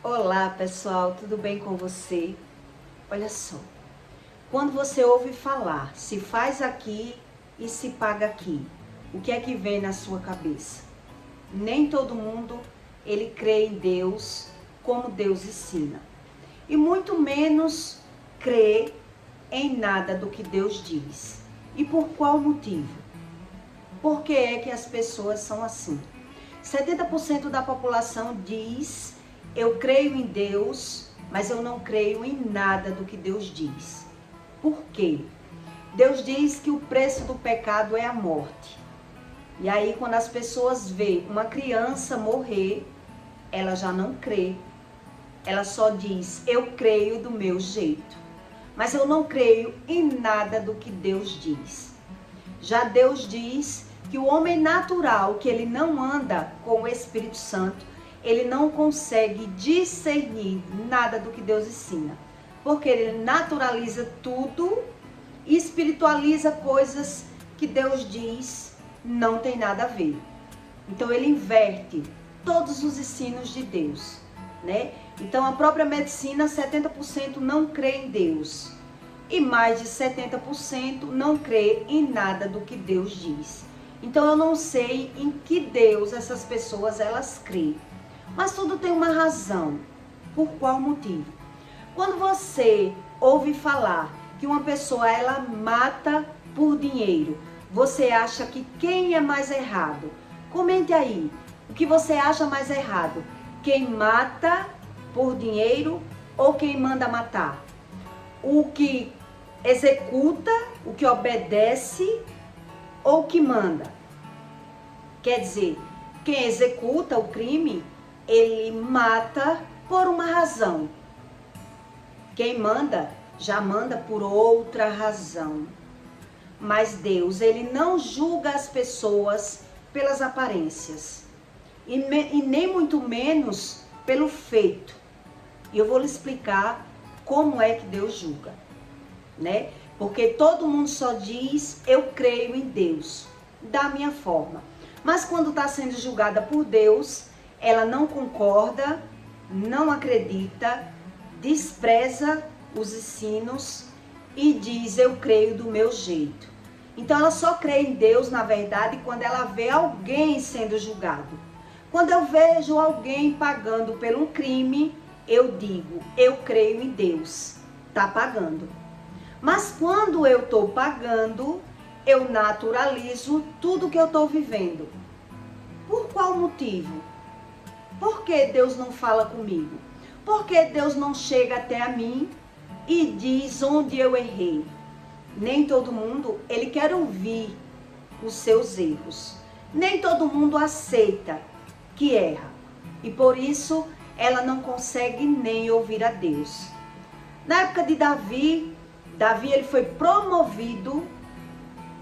Olá pessoal, tudo bem com você? Olha só, quando você ouve falar, se faz aqui e se paga aqui, o que é que vem na sua cabeça? Nem todo mundo ele crê em Deus como Deus ensina, e muito menos crê em nada do que Deus diz. E por qual motivo? Por que é que as pessoas são assim? 70% da população diz: eu creio em Deus, mas eu não creio em nada do que Deus diz. Por quê? Deus diz que o preço do pecado é a morte. E aí, quando as pessoas veem uma criança morrer, ela já não crê. Ela só diz: eu creio do meu jeito, mas eu não creio em nada do que Deus diz. Já Deus diz que o homem natural, que ele não anda com o Espírito Santo, ele não consegue discernir nada do que Deus ensina, porque ele naturaliza tudo e espiritualiza coisas que Deus diz não tem nada a ver. Então ele inverte todos os ensinos de Deus, né? Então a própria medicina, 70% não crê em Deus e mais de 70% não crê em nada do que Deus diz. Então eu não sei em que Deus essas pessoas elas creem. Mas tudo tem uma razão. Por qual motivo? Quando você ouve falar que uma pessoa ela mata por dinheiro, você acha que quem é mais errado? Comente aí. O que você acha mais errado? Quem mata por dinheiro ou quem manda matar? O que executa, o que obedece ou o que manda? Quer dizer, quem executa o crime, ele mata por uma razão. Quem manda, já manda por outra razão. Mas Deus, ele não julga as pessoas pelas aparências. E nem muito menos pelo feito. E eu vou lhe explicar como é que Deus julga, né? Porque todo mundo só diz: eu creio em Deus, da minha forma. Mas quando está sendo julgada por Deus, ela não concorda, não acredita, despreza os ensinos e diz: eu creio do meu jeito. Então ela só crê em Deus, na verdade, quando ela vê alguém sendo julgado. Quando eu vejo alguém pagando por um crime, eu digo: eu creio em Deus, está pagando. Mas quando eu estou pagando, eu naturalizo tudo que eu estou vivendo. Por qual motivo? Por que Deus não fala comigo? Por que Deus não chega até a mim e diz onde eu errei? Nem todo mundo, ele quer ouvir os seus erros. Nem todo mundo aceita que erra. E por isso, ela não consegue nem ouvir a Deus. Na época de Davi ele foi promovido.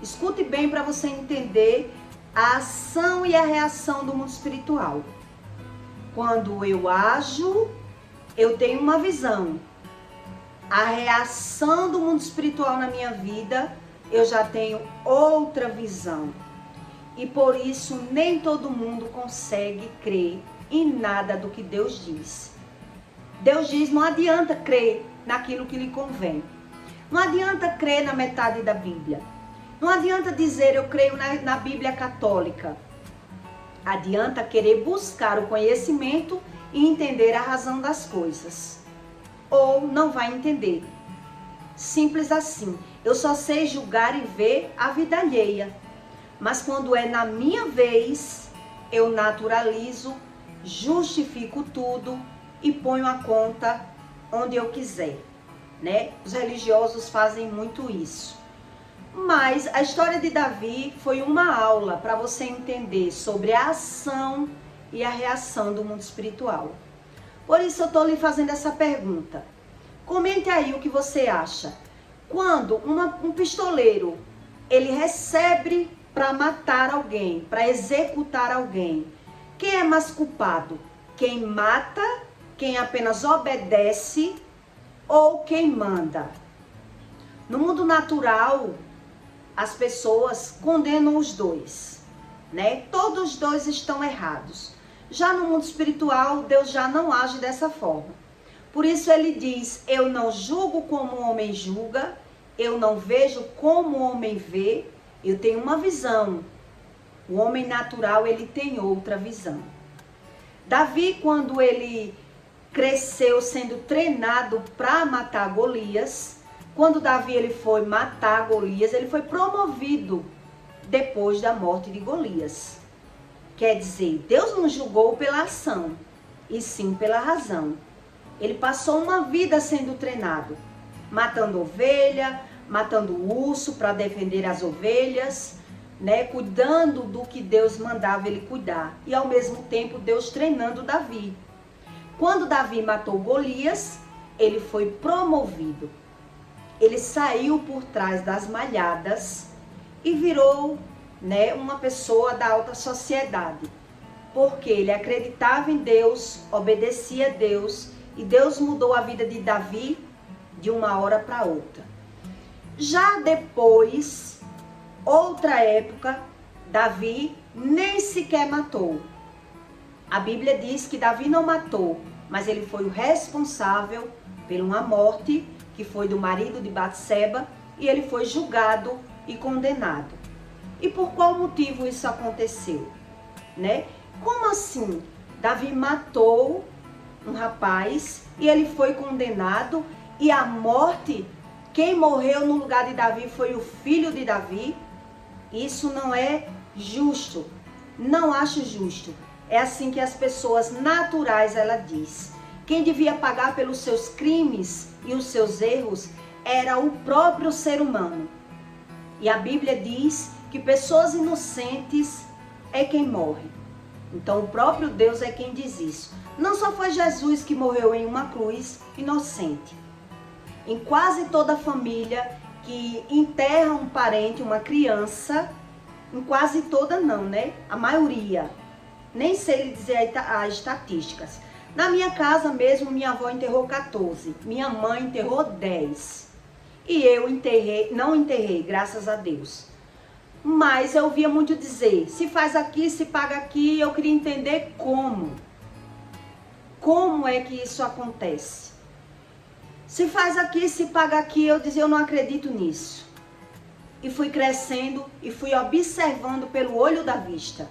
Escute bem para você entender a ação e a reação do mundo espiritual. Quando eu ajo, eu tenho uma visão. A reação do mundo espiritual na minha vida, eu já tenho outra visão. E por isso nem todo mundo consegue crer em nada do que Deus diz. Deus diz: não adianta crer naquilo que lhe convém. Não adianta crer na metade da Bíblia. Não adianta dizer: eu creio na Bíblia católica. Adianta querer buscar o conhecimento e entender a razão das coisas. Ou não vai entender. Simples assim. Eu só sei julgar e ver a vida alheia. Mas quando é na minha vez, eu naturalizo, justifico tudo e ponho a conta onde eu quiser, né? Os religiosos fazem muito isso. Mas a história de Davi foi uma aula para você entender sobre a ação e a reação do mundo espiritual. Por isso eu estou lhe fazendo essa pergunta. Comente aí o que você acha. Quando um pistoleiro, ele recebe para matar alguém, para executar alguém, quem é mais culpado? Quem mata, quem apenas obedece ou quem manda? No mundo natural, as pessoas condenam os dois, né? Todos os dois estão errados. Já no mundo espiritual, Deus já não age dessa forma. Por isso ele diz, eu não julgo como o homem julga, eu não vejo como o homem vê, eu tenho uma visão. O homem natural, ele tem outra visão. Davi, quando ele cresceu sendo treinado para matar Golias, quando Davi ele foi matar Golias, ele foi promovido depois da morte de Golias. Quer dizer, Deus não julgou pela ação, e sim pela razão. Ele passou uma vida sendo treinado, matando ovelha, matando urso para defender as ovelhas, né, cuidando do que Deus mandava ele cuidar. E ao mesmo tempo Deus treinando Davi. Quando Davi matou Golias, ele foi promovido. Ele saiu por trás das malhadas e virou, né, uma pessoa da alta sociedade. Porque ele acreditava em Deus, obedecia a Deus, e Deus mudou a vida de Davi de uma hora para outra. Já depois, outra época, Davi nem sequer matou. A Bíblia diz que Davi não matou, mas ele foi o responsável por uma morte que foi do marido de Batseba, e ele foi julgado e condenado. E por qual motivo isso aconteceu? Né? Como assim? Davi matou um rapaz e ele foi condenado, e a morte, quem morreu no lugar de Davi foi o filho de Davi. Isso não é justo, não acho justo. É assim que as pessoas naturais, ela diz. Quem devia pagar pelos seus crimes e os seus erros era o próprio ser humano. E a Bíblia diz que pessoas inocentes é quem morre. Então o próprio Deus é quem diz isso. Não só foi Jesus que morreu em uma cruz inocente. Em quase toda família que enterra um parente, uma criança, em quase toda não, né? A maioria. Nem sei lhe dizer as estatísticas. Na minha casa mesmo, minha avó enterrou 14. Minha mãe enterrou 10. E eu não enterrei, graças a Deus. Mas eu ouvia muito dizer, se faz aqui, se paga aqui. Eu queria entender como. Como é que isso acontece? Se faz aqui, se paga aqui, eu dizia, eu não acredito nisso. E fui crescendo e fui observando pelo olho da vista.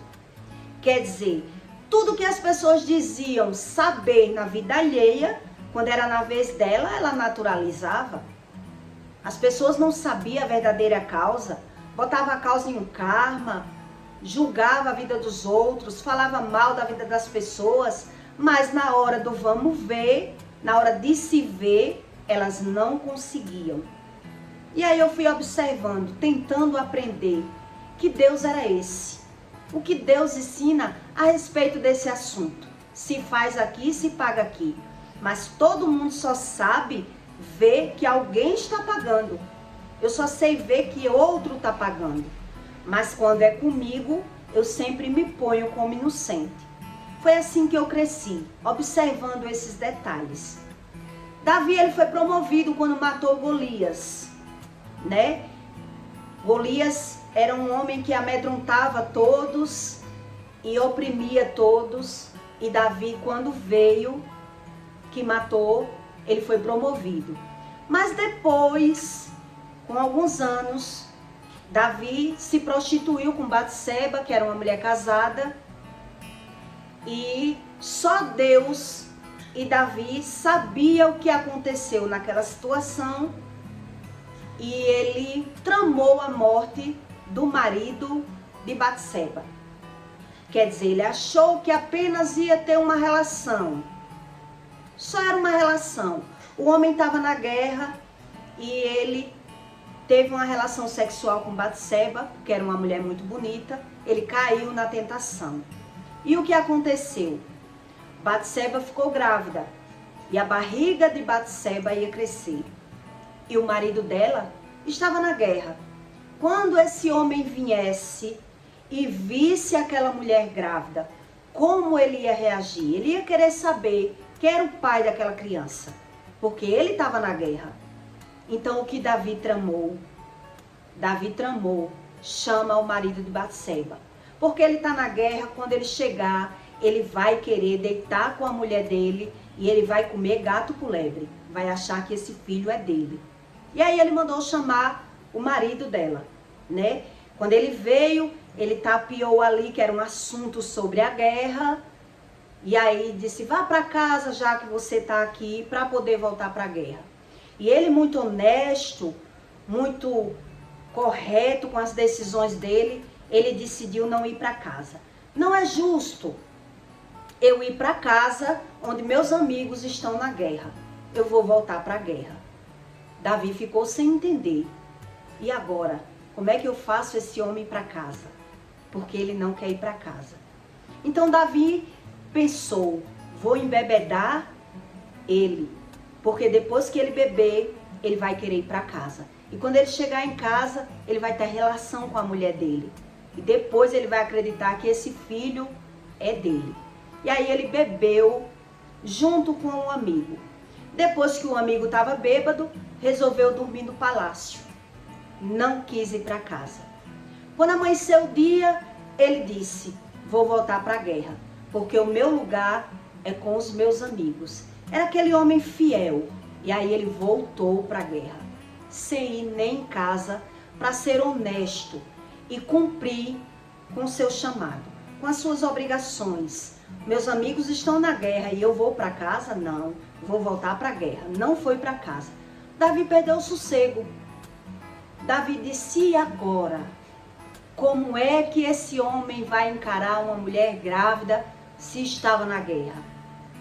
Quer dizer, tudo que as pessoas diziam saber na vida alheia, quando era na vez dela, ela naturalizava. As pessoas não sabiam a verdadeira causa, botava a causa em um karma, julgava a vida dos outros, falava mal da vida das pessoas, mas na hora do vamos ver, na hora de se ver, elas não conseguiam. E aí eu fui observando, tentando aprender que Deus era esse. O que Deus ensina a respeito desse assunto. Se faz aqui, se paga aqui. Mas todo mundo só sabe ver que alguém está pagando. Eu só sei ver que outro está pagando. Mas quando é comigo, eu sempre me ponho como inocente. Foi assim que eu cresci, observando esses detalhes. Davi, ele foi promovido quando matou Golias, né? Golias era um homem que amedrontava todos e oprimia todos. E Davi, quando veio, que matou, ele foi promovido. Mas depois, com alguns anos, Davi se prostituiu com Batseba, que era uma mulher casada. E só Deus e Davi sabiam o que aconteceu naquela situação. E ele tramou a morte do marido de Batseba. Quer dizer, ele achou que apenas ia ter uma relação. Só era uma relação. O homem estava na guerra e ele teve uma relação sexual com Batseba, que era uma mulher muito bonita. Ele caiu na tentação. E o que aconteceu? Batseba ficou grávida e a barriga de Batseba ia crescer. E o marido dela estava na guerra. Quando esse homem viesse e visse aquela mulher grávida, como ele ia reagir? Ele ia querer saber quem era o pai daquela criança, porque ele estava na guerra. Então o que Davi tramou? Davi tramou, chama o marido de Batseba. Porque ele está na guerra, quando ele chegar, ele vai querer deitar com a mulher dele e ele vai comer gato por lebre. Vai achar que esse filho é dele. E aí ele mandou chamar o marido dela, né? Quando ele veio, ele tapeou ali que era um assunto sobre a guerra. E aí disse, vá para casa já que você está aqui para poder voltar para a guerra. E ele muito honesto, muito correto com as decisões dele, ele decidiu não ir para casa. Não é justo eu ir para casa onde meus amigos estão na guerra. Eu vou voltar para a guerra. Davi ficou sem entender. E agora? Como é que eu faço esse homem ir para casa? Porque ele não quer ir para casa. Então Davi pensou, vou embebedar ele. Porque depois que ele beber, ele vai querer ir para casa. E quando ele chegar em casa, ele vai ter relação com a mulher dele. E depois ele vai acreditar que esse filho é dele. E aí ele bebeu junto com um amigo. Depois que o amigo estava bêbado, resolveu dormir no palácio. Não quis ir para casa. Quando amanheceu o dia, ele disse, vou voltar para a guerra, porque o meu lugar é com os meus amigos. Era aquele homem fiel. E aí ele voltou para a guerra, sem ir nem em casa, para ser honesto e cumprir com o seu chamado, com as suas obrigações. Meus amigos estão na guerra e eu vou para casa? Não, vou voltar para a guerra. Não foi para casa. Davi perdeu o sossego. Davi disse, e agora? Como é que esse homem vai encarar uma mulher grávida se estava na guerra?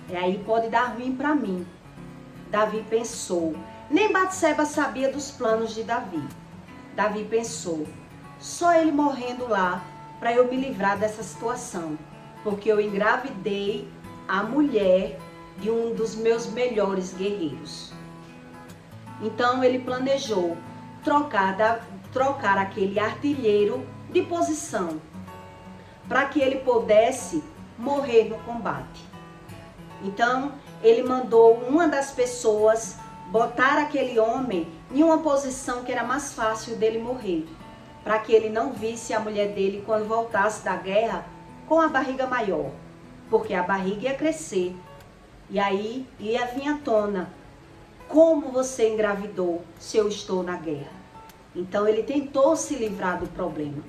E aí pode dar ruim para mim. Davi pensou. Nem Batseba sabia dos planos de Davi. Davi pensou, só ele morrendo lá para eu me livrar dessa situação. Porque eu engravidei a mulher de um dos meus melhores guerreiros. Então ele planejou trocar aquele artilheiro de posição para que ele pudesse morrer no combate. Então ele mandou uma das pessoas botar aquele homem em uma posição que era mais fácil dele morrer, para que ele não visse a mulher dele quando voltasse da guerra com a barriga maior, porque a barriga ia crescer e aí ia vir à tona. Como você engravidou se eu estou na guerra? Então ele tentou se livrar do problema,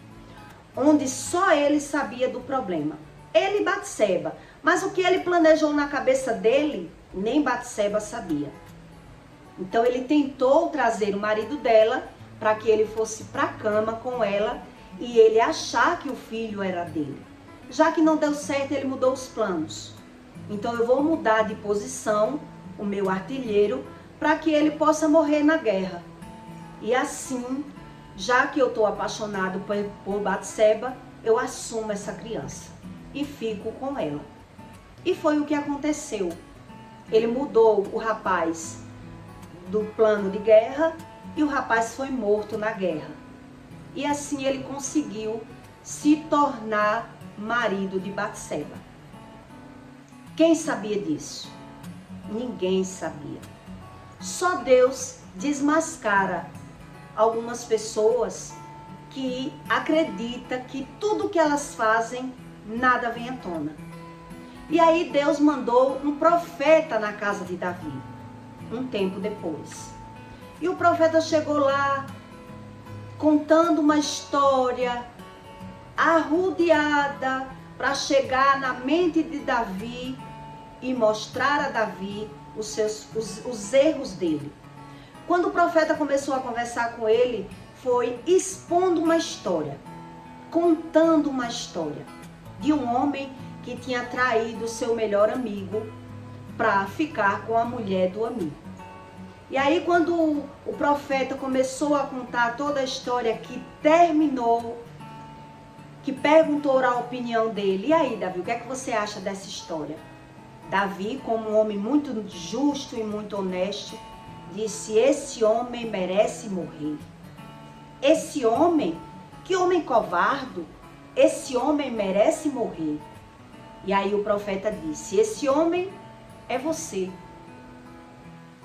onde só ele sabia do problema. Ele e Batseba, mas o que ele planejou na cabeça dele, nem Batseba sabia. Então ele tentou trazer o marido dela para que ele fosse para a cama com ela e ele achar que o filho era dele. Já que não deu certo, ele mudou os planos. Então eu vou mudar de posição o meu artilheiro para que ele possa morrer na guerra. E assim, já que eu estou apaixonado por Batseba, eu assumo essa criança e fico com ela. E foi o que aconteceu. Ele mudou o rapaz do plano de guerra e o rapaz foi morto na guerra. E assim ele conseguiu se tornar marido de Batseba. Quem sabia disso? Ninguém sabia. Só Deus desmascara algumas pessoas que acreditam que tudo que elas fazem, nada vem à tona. E aí Deus mandou um profeta na casa de Davi, um tempo depois. E o profeta chegou lá, contando uma história arrodeada para chegar na mente de Davi e mostrar a Davi os erros dele. Quando o profeta começou a conversar com ele, foi expondo uma história, contando uma história de um homem que tinha traído seu melhor amigo para ficar com a mulher do amigo. E aí quando o profeta começou a contar toda a história, que terminou, que perguntou a opinião dele, e aí Davi, o que é que você acha dessa história? Davi, como um homem muito justo e muito honesto, disse, esse homem merece morrer. Esse homem, que homem covarde, esse homem merece morrer. E aí o profeta disse, esse homem é você.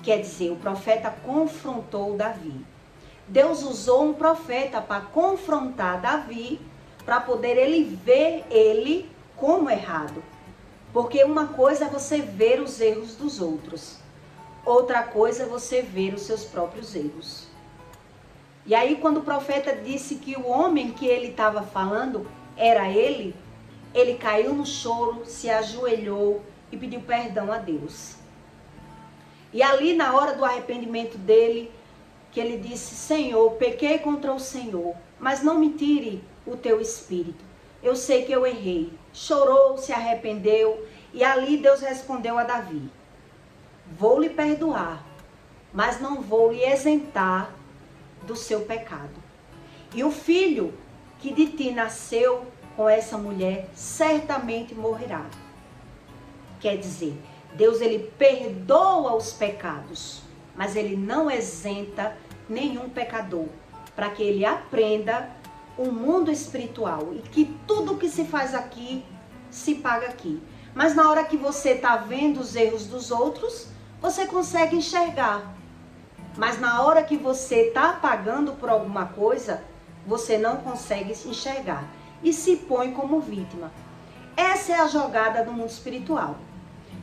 Quer dizer, o profeta confrontou Davi. Deus usou um profeta para confrontar Davi, para poder ele ver ele como errado. Porque uma coisa é você ver os erros dos outros, outra coisa é você ver os seus próprios erros. E aí quando o profeta disse que o homem que ele estava falando era ele caiu no choro, se ajoelhou e pediu perdão a Deus. E ali na hora do arrependimento dele, que ele disse: Senhor, pequei contra o Senhor, mas não me tire o teu espírito. Eu sei que eu errei. Chorou, se arrependeu, e ali Deus respondeu a Davi: vou lhe perdoar, mas não vou lhe isentar do seu pecado. E o filho que de ti nasceu com essa mulher certamente morrerá. Quer dizer, Deus ele perdoa os pecados, mas ele não isenta nenhum pecador, para que ele aprenda o mundo espiritual e que tudo que se faz aqui, se paga aqui. Mas na hora que você está vendo os erros dos outros, você consegue enxergar. Mas na hora que você está pagando por alguma coisa, você não consegue enxergar e se põe como vítima. Essa é a jogada do mundo espiritual.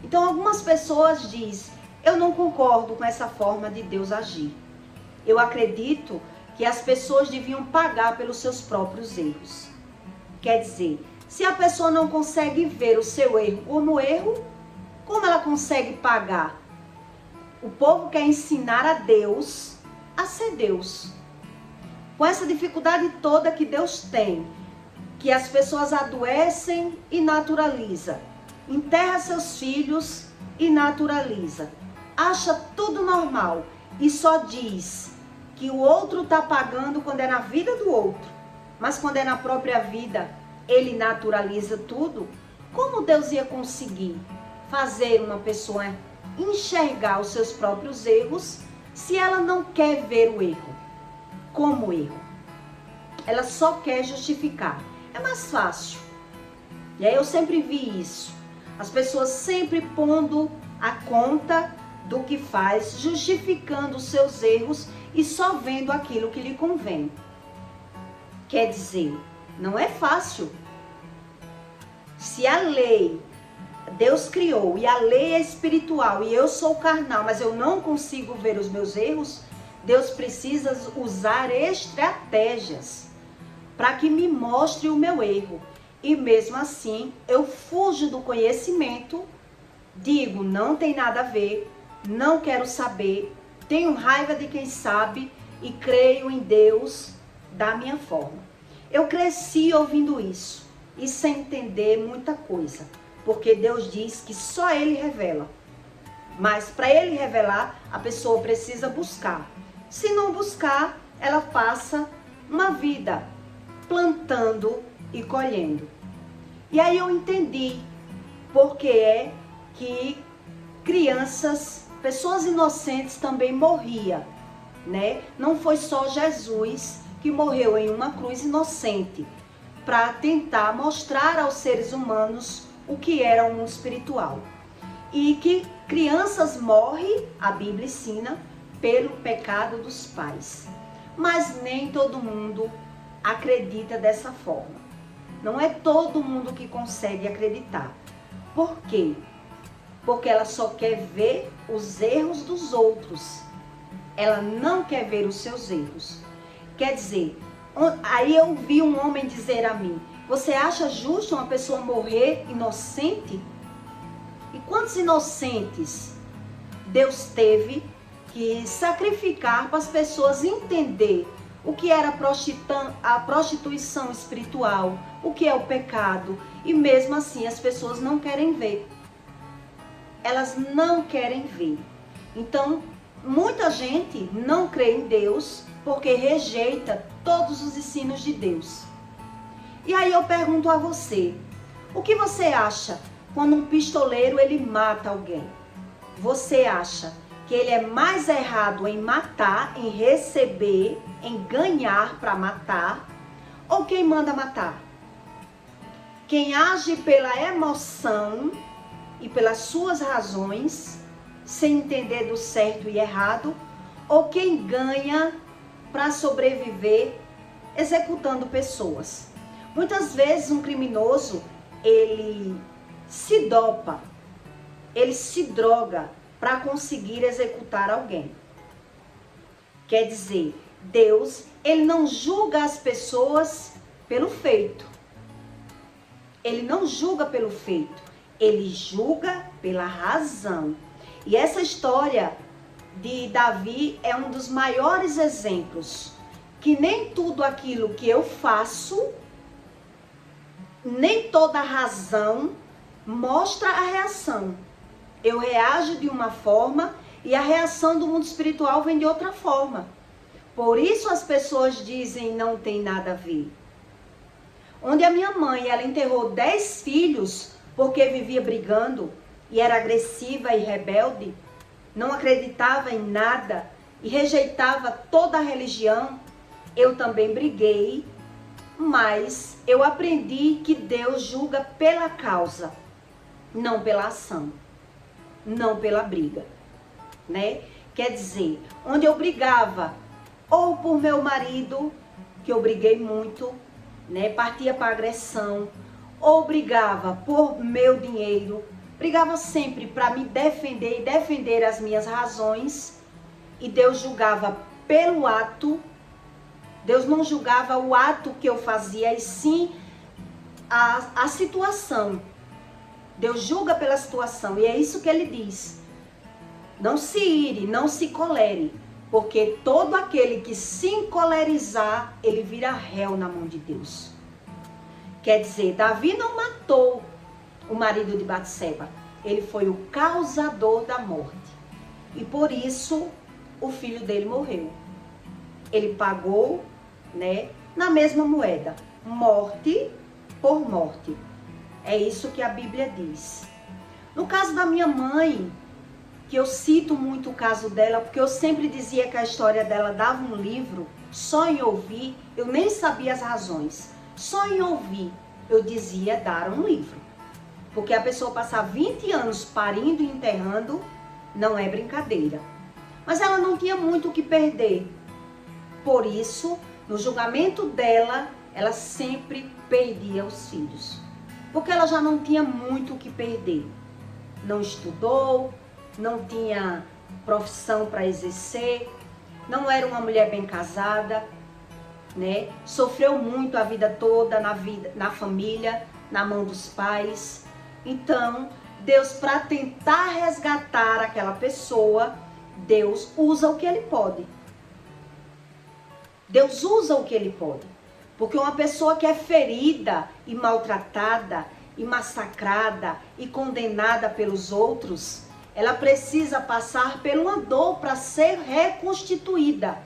Então algumas pessoas dizem: eu não concordo com essa forma de Deus agir. Eu acredito que as pessoas deviam pagar pelos seus próprios erros. Quer dizer, se a pessoa não consegue ver o seu erro como erro, como ela consegue pagar? O povo quer ensinar a Deus a ser Deus. Com essa dificuldade toda que Deus tem, que as pessoas adoecem e naturaliza, enterra seus filhos e naturaliza, acha tudo normal e só diz que o outro está pagando quando é na vida do outro, mas quando é na própria vida, ele naturaliza tudo. Como Deus ia conseguir fazer uma pessoa enxergar os seus próprios erros se ela não quer ver o erro como erro? Ela só quer justificar. É mais fácil. E aí eu sempre vi isso. As pessoas sempre pondo a conta do que faz, justificando os seus erros e só vendo aquilo que lhe convém. Quer dizer, não é fácil. Se a lei Deus criou e a lei é espiritual e eu sou carnal, mas eu não consigo ver os meus erros, Deus precisa usar estratégias para que me mostre o meu erro. E mesmo assim, eu fujo do conhecimento, digo, não tem nada a ver, não quero saber, tenho raiva de quem sabe e creio em Deus da minha forma. Eu cresci ouvindo isso e sem entender muita coisa, porque Deus diz que só Ele revela. Mas para Ele revelar, a pessoa precisa buscar. Se não buscar, ela passa uma vida plantando e colhendo. E aí eu entendi porque é que crianças, pessoas inocentes também morriam, né? Não foi só Jesus que morreu em uma cruz inocente, para tentar mostrar aos seres humanos o que era o mundo espiritual. E que crianças morrem, a Bíblia ensina, pelo pecado dos pais. Mas nem todo mundo acredita dessa forma. Não é todo mundo que consegue acreditar. Por quê? Porque ela só quer ver os erros dos outros. Ela não quer ver os seus erros. Quer dizer, aí eu vi um homem dizer a mim: você acha justo uma pessoa morrer inocente? E quantos inocentes Deus teve que sacrificar para as pessoas entender o que era a prostituição espiritual, o que é o pecado, e mesmo assim as pessoas não querem ver. Elas não querem ver. Então, muita gente não crê em Deus porque rejeita todos os ensinos de Deus. E aí eu pergunto a você, o que você acha quando um pistoleiro ele mata alguém? Você acha que ele é mais errado em matar, em receber, em ganhar para matar, ou quem manda matar? Quem age pela emoção e pelas suas razões, sem entender do certo e errado, ou quem ganha para sobreviver executando pessoas? Muitas vezes um criminoso, ele se dopa, ele se droga para conseguir executar alguém. Quer dizer, Deus, ele não julga as pessoas pelo feito. Ele não julga pelo feito, ele julga pela razão. E essa história de Davi é um dos maiores exemplos, que nem tudo aquilo que eu faço, nem toda razão mostra a reação. Eu reajo de uma forma e a reação do mundo espiritual vem de outra forma. Por isso as pessoas dizem não tem nada a ver. Onde a minha mãe, ela enterrou 10 filhos porque vivia brigando e era agressiva e rebelde, não acreditava em nada e rejeitava toda a religião, eu também briguei, mas eu aprendi que Deus julga pela causa, não pela ação, não pela briga, né? Quer dizer, onde eu brigava, ou por meu marido, que eu briguei muito, né? Partia para agressão, ou brigava por meu dinheiro, brigava sempre para me defender e defender as minhas razões, e Deus julgava pelo ato. Deus não julgava o ato que eu fazia, e sim a situação. Deus julga pela situação, e é isso que ele diz. Não se ire, não se colere, porque todo aquele que se encolerizar, ele vira réu na mão de Deus. Quer dizer, Davi não matou o marido de Batseba, ele foi o causador da morte. E por isso, o filho dele morreu. Ele pagou, né, na mesma moeda, morte por morte. É isso que a Bíblia diz. No caso da minha mãe, que eu cito muito o caso dela, porque eu sempre dizia que a história dela dava um livro, só em ouvir, eu nem sabia as razões. Só em ouvir, eu dizia dar um livro. Porque a pessoa passar 20 anos parindo e enterrando, não é brincadeira. Mas ela não tinha muito o que perder. Por isso, no julgamento dela, ela sempre perdia os filhos. Porque ela já não tinha muito o que perder. Não estudou, não tinha profissão para exercer, não era uma mulher bem casada, né? Sofreu muito a vida toda na família, na mão dos pais. Então, Deus, para tentar resgatar aquela pessoa, Deus usa o que ele pode. Deus usa o que ele pode. Porque uma pessoa que é ferida e maltratada e massacrada e condenada pelos outros, ela precisa passar por uma dor para ser reconstituída,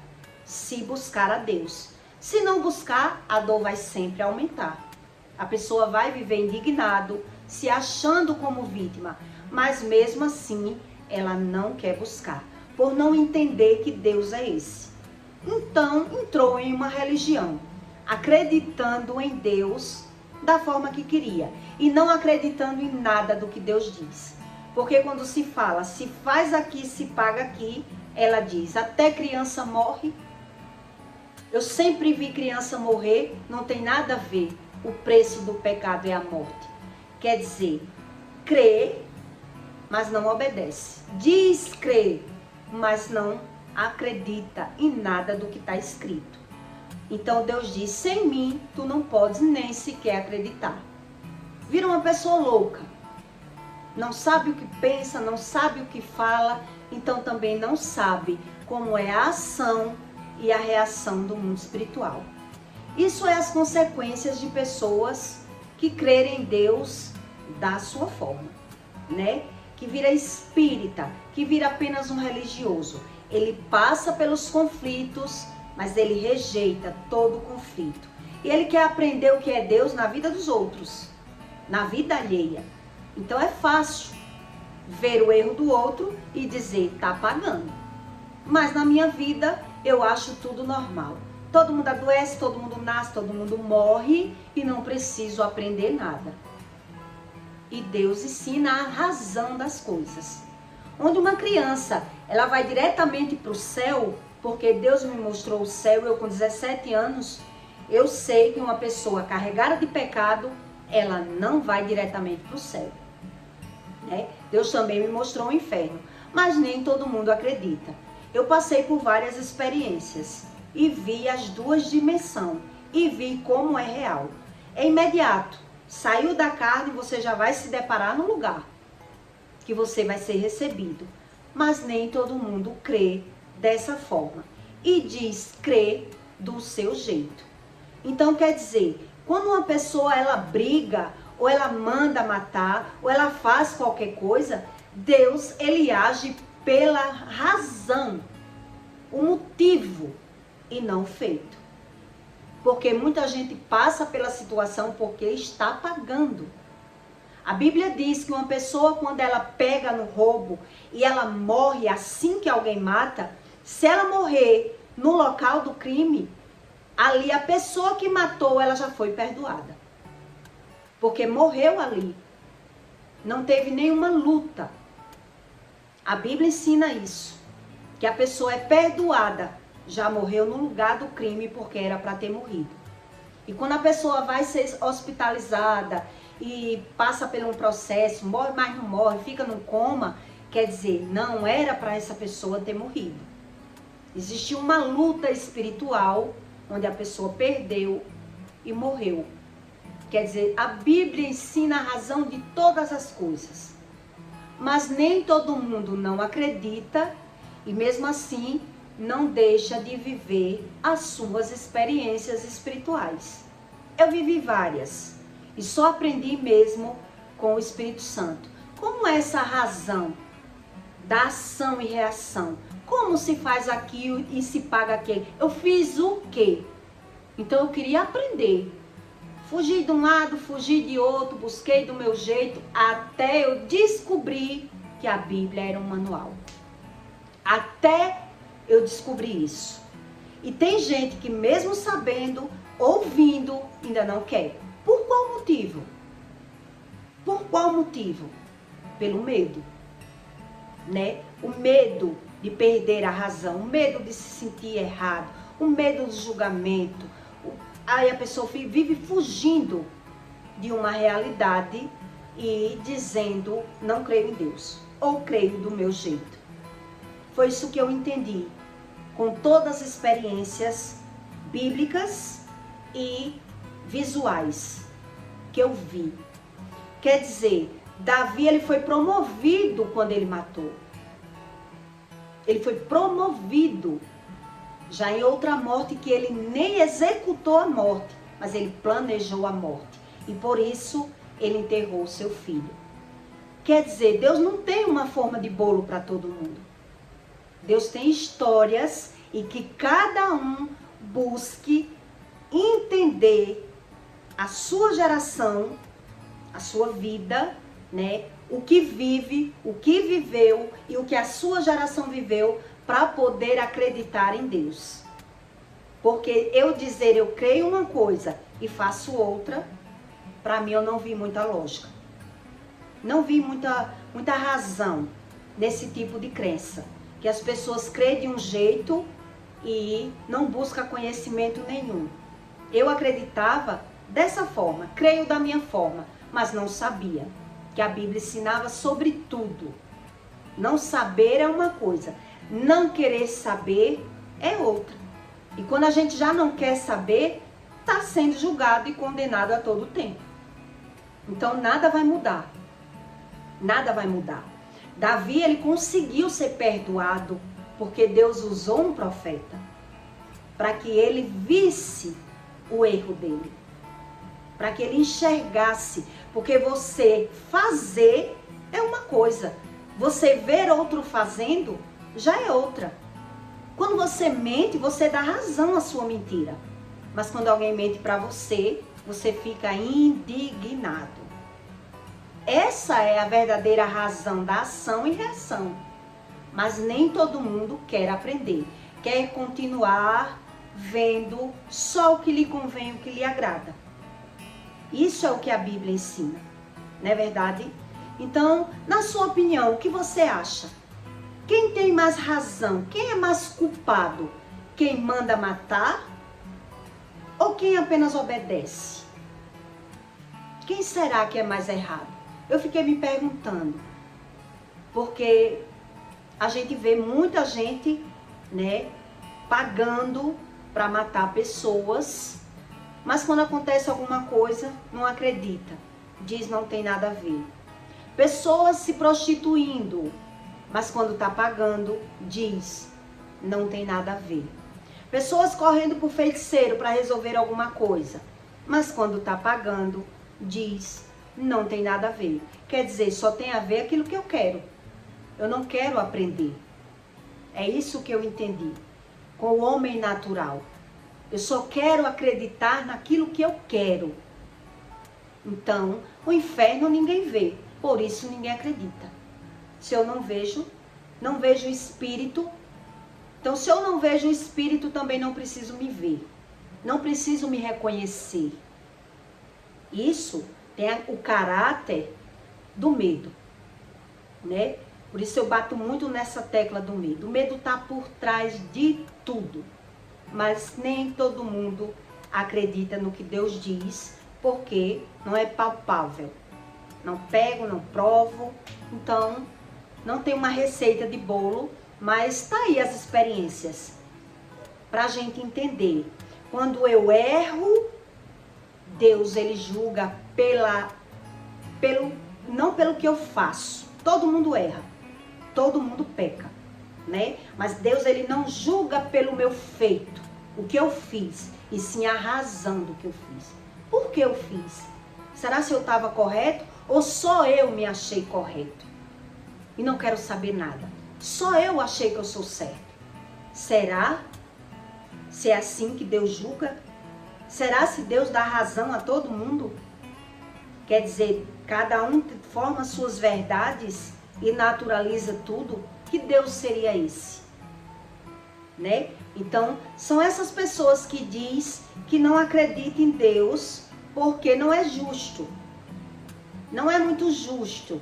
se buscar a Deus. Se não buscar, a dor vai sempre aumentar. A pessoa vai viver indignado, se achando como vítima, mas mesmo assim, ela não quer buscar, por não entender que Deus é esse. Então, entrou em uma religião, acreditando em Deus da forma que queria, e não acreditando em nada do que Deus diz. Porque quando se fala, se faz aqui, se paga aqui, ela diz, até criança morre. Eu sempre vi criança morrer, não tem nada a ver. O preço do pecado é a morte. Quer dizer, crê, mas não obedece. Diz crer, mas não acredita em nada do que está escrito. Então Deus diz, sem mim, tu não podes nem sequer acreditar. Vira uma pessoa louca. Não sabe o que pensa, não sabe o que fala, então também não sabe como é a ação e a reação do mundo espiritual. Isso é as consequências de pessoas que crerem em Deus da sua forma, né? Que vira espírita, que vira apenas um religioso. Ele passa pelos conflitos, mas ele rejeita todo o conflito. E ele quer aprender o que é Deus na vida dos outros, na vida alheia. Então é fácil ver o erro do outro e dizer, tá pagando. Mas na minha vida eu acho tudo normal. Todo mundo adoece, todo mundo nasce, todo mundo morre e não preciso aprender nada. E Deus ensina a razão das coisas. Onde uma criança, ela vai diretamente para o céu, porque Deus me mostrou o céu, eu com 17 anos, eu sei que uma pessoa carregada de pecado, ela não vai diretamente para o céu. né? Deus também me mostrou o inferno, mas nem todo mundo acredita. Eu passei por várias experiências e vi as duas dimensões e vi como é real. É imediato. Saiu da carne, você já vai se deparar no lugar que você vai ser recebido. Mas nem todo mundo crê dessa forma. E diz crer do seu jeito. Então quer dizer, quando uma pessoa ela briga, ou ela manda matar, ou ela faz qualquer coisa, Deus ele age pela razão, o motivo e não o feito. Porque muita gente passa pela situação porque está pagando. A Bíblia diz que uma pessoa, quando ela pega no roubo e ela morre assim que alguém mata, se ela morrer no local do crime, ali a pessoa que matou, ela já foi perdoada. Porque morreu ali. Não teve nenhuma luta. A Bíblia ensina isso. Que a pessoa é perdoada. Já morreu no lugar do crime porque era para ter morrido. E quando a pessoa vai ser hospitalizada e passa por um processo, morre, mas não morre, fica no coma, quer dizer, não era para essa pessoa ter morrido. Existia uma luta espiritual onde a pessoa perdeu e morreu. Quer dizer, a Bíblia ensina a razão de todas as coisas. Mas nem todo mundo não acredita e mesmo assim não deixa de viver as suas experiências espirituais. Eu vivi várias e só aprendi mesmo com o Espírito Santo. Como é essa razão da ação e reação? Como se faz aquilo e se paga aquilo? Eu fiz o quê? Então eu queria aprender. Fugi de um lado, fugi de outro, busquei do meu jeito, até eu descobrir que a Bíblia era um manual. Até eu descobri isso. E tem gente que mesmo sabendo, ouvindo, ainda não quer. Por qual motivo? Por qual motivo? Pelo medo, né? O medo de perder a razão, o medo de se sentir errado, o medo do julgamento. Aí a pessoa vive fugindo de uma realidade e dizendo, não creio em Deus, ou creio do meu jeito. Foi isso que eu entendi, com todas as experiências bíblicas e visuais que eu vi. Quer dizer, Davi ele foi promovido quando ele matou. Ele foi promovido. Já em outra morte que ele nem executou a morte, mas ele planejou a morte. E por isso ele enterrou seu filho. Quer dizer, Deus não tem uma forma de bolo para todo mundo. Deus tem histórias e que cada um busque entender a sua geração, a sua vida, né? O que vive, o que viveu e o que a sua geração viveu para poder acreditar em Deus. Porque eu dizer eu creio uma coisa e faço outra, para mim eu não vi muita lógica. Não vi muita razão nesse tipo de crença. Que as pessoas creem de um jeito e não buscam conhecimento nenhum. Eu acreditava dessa forma, creio da minha forma, mas não sabia que a Bíblia ensinava sobre tudo. Não saber é uma coisa, não querer saber é outra. E quando a gente já não quer saber, está sendo julgado e condenado a todo tempo. Então nada vai mudar. Nada vai mudar. Davi, ele conseguiu ser perdoado porque Deus usou um profeta para que ele visse o erro dele, para que ele enxergasse, porque você fazer é uma coisa, você ver outro fazendo já é outra. Quando você mente, você dá razão à sua mentira, mas quando alguém mente para você, você fica indignado. Essa é a verdadeira razão da ação e reação. Mas nem todo mundo quer aprender. Quer continuar vendo só o que lhe convém, o que lhe agrada. Isso é o que a Bíblia ensina. Não é verdade? Então, na sua opinião, o que você acha? Quem tem mais razão? Quem é mais culpado? Quem manda matar? Ou quem apenas obedece? Quem será que é mais errado? Eu fiquei me perguntando, Porque a gente vê muita gente, né, pagando para matar pessoas, mas quando acontece alguma coisa, não acredita. Diz não tem nada a ver. Pessoas se prostituindo, mas quando está pagando, diz não tem nada a ver. Pessoas correndo por feiticeiro para resolver alguma coisa, mas quando está pagando, diz não tem nada a ver. Quer dizer, só tem a ver aquilo que eu quero. Eu não quero aprender. É isso que eu entendi com o homem natural. Eu só quero acreditar naquilo que eu quero. Então, o inferno ninguém vê, por isso ninguém acredita. Se eu não vejo o espírito. Então, se eu não vejo o espírito, também não preciso me ver. Não preciso me reconhecer. Isso tem o caráter do medo, né? Por isso eu bato muito nessa tecla do medo. O medo está por trás de tudo. Mas nem todo mundo acredita no que Deus diz, porque não é palpável. Não pego, não provo. Então, não tem uma receita de bolo, mas tá aí as experiências. Pra gente entender. Quando eu erro, Deus, ele julga não pelo que eu faço. Todo mundo erra. Todo mundo peca, né? Mas Deus, ele não julga pelo meu feito, o que eu fiz, e sim a razão do que eu fiz. Por que eu fiz? Será se eu estava correto ou só eu me achei correto? E não quero saber nada. Só eu achei que eu sou certo. Será? Se é assim que Deus julga? Será se Deus dá razão a todo mundo? Quer dizer, cada um forma suas verdades e naturaliza tudo? Que Deus seria esse? Né? Então, são essas pessoas que diz que não acreditam em Deus porque não é justo. Não é muito justo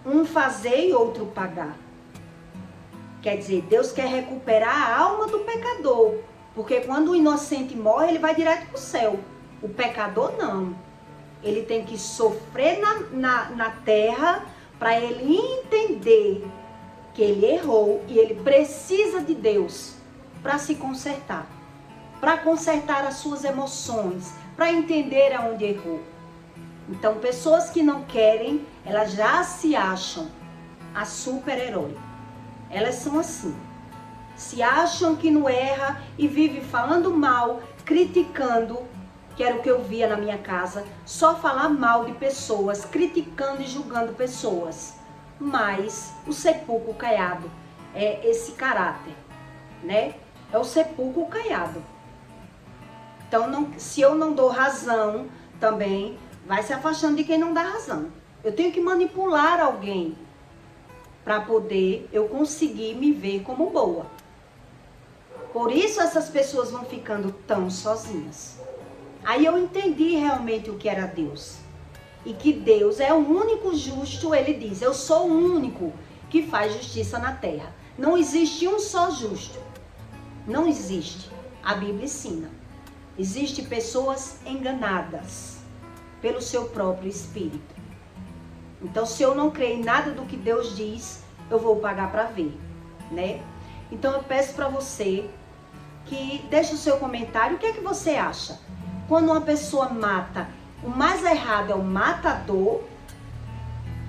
um fazer e outro pagar. Quer dizer, Deus quer recuperar a alma do pecador, porque quando o inocente morre, ele vai direto para o céu. O pecador não. Ele tem que sofrer na terra para ele entender que ele errou e ele precisa de Deus para se consertar, para consertar as suas emoções, para entender aonde errou. Então, pessoas que não querem, elas já se acham a super-herói. Elas são assim. Se acham que não erra e vive falando mal, criticando, que era o que eu via na minha casa, só falar mal de pessoas, criticando e julgando pessoas. Mas o sepulcro caiado é esse caráter, né? É o sepulcro caiado. Então, se eu não dou razão, também vai se afastando de quem não dá razão. Eu tenho que manipular alguém para poder eu conseguir me ver como boa. Por isso essas pessoas vão ficando tão sozinhas. Aí eu entendi realmente o que era Deus. E que Deus é o único justo, ele diz, eu sou o único que faz justiça na terra. Não existe um só justo. Não existe. A Bíblia ensina. Existem pessoas enganadas pelo seu próprio espírito. Então, se eu não creio em nada do que Deus diz, eu vou pagar para ver, né? Então, eu peço para você que deixe o seu comentário. O que é que você acha? Quando uma pessoa mata, o mais errado é o matador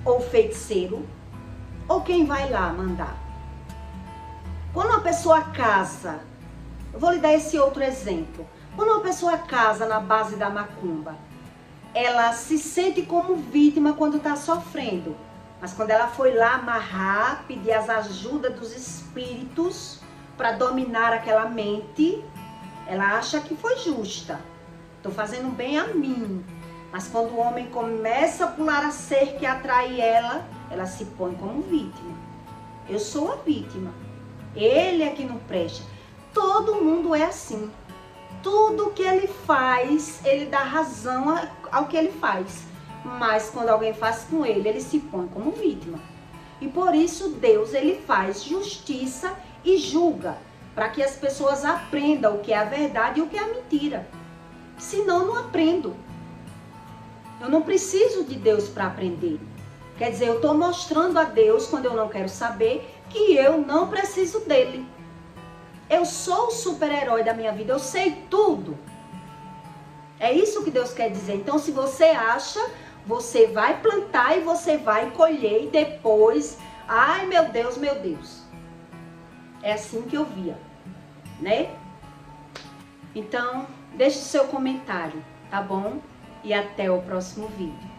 ou o feiticeiro ou quem vai lá mandar? Quando uma pessoa casa, eu vou lhe dar esse outro exemplo. Quando uma pessoa casa na base da macumba, ela se sente como vítima quando está sofrendo. Mas quando ela foi lá amarrar, pedir as ajudas dos espíritos para dominar aquela mente, ela acha que foi justa. Estou fazendo bem a mim. Mas quando o homem começa a pular a cerca e atrair ela se põe como vítima. Eu sou a vítima. Ele é que não presta. Todo mundo é assim. Tudo que ele faz, ele dá razão ao que ele faz. Mas quando alguém faz com ele se põe como vítima. E por isso Deus, ele faz justiça e julga, para que as pessoas aprendam o que é a verdade e o que é a mentira. Senão, não aprendo. Eu não preciso de Deus para aprender. Quer dizer, eu estou mostrando a Deus, quando eu não quero saber, que eu não preciso dele. Eu sou o super-herói da minha vida, eu sei tudo. É isso que Deus quer dizer. Então, se você acha, você vai plantar e você vai colher e depois, ai meu Deus, meu Deus. É assim que eu via, né? Então, deixe o seu comentário, tá bom? E até o próximo vídeo.